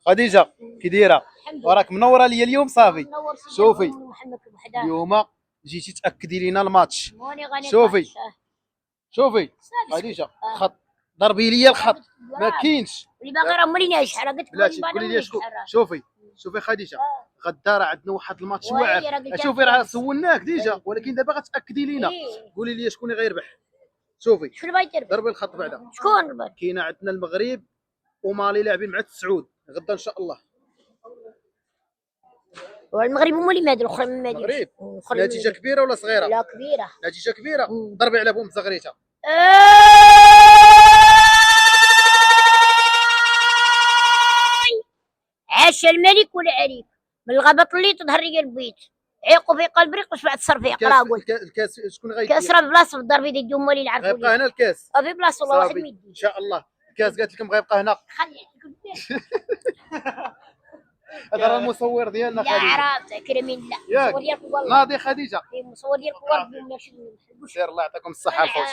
خديجه كي دايره؟ وراك منوره ليا اليوم صافي. شوفي اليوم جيتي تاكدي لينا الماتش. شوفي شوفي خديجه خط ضربي لي الخط ما كاينش اللي باغي راه موليناش حرا قلت بلاتي قولي لي شكون. شوفي شوفي خديجه غدا راه عندنا واحد الماتش واعر. شوفي راه سولناك ديجا ولكن دابا غتاكدي لينا. قولي لي شكون اللي غيربح. شوفي شكون اللي باغي ضربي الخط بعدا. شكون كاينه عندنا المغرب ومالي لاعبين مع السعود غدا ان شاء الله. والمغرب مولي مادي الاخرى من مادي. المغرب نتيجه كبيره ولا صغيره؟ لا كبيره. نتيجه كبيره. ضربي على بوم زغريته. عاش الملك والعريق من الغابه طليت ظهر لي البيت عيقوا في قلب ريق وش بعد صرف في قرا. قول الكاس شكون غيدير؟ كاس راه بلاصه في الدار بيدي مولي العرف غيبقى هنا الكاس في بلاصه والله واحد ميدي ان شاء الله. الكاس قالت لكم غيبقى هنا. هذا راه المصور ديالنا خديجه. لا راه كريمين لا ياك المصور ديالك والله ناضي خديجه. المصور ديالك والله. سير الله يعطيكم الصحه الفوز.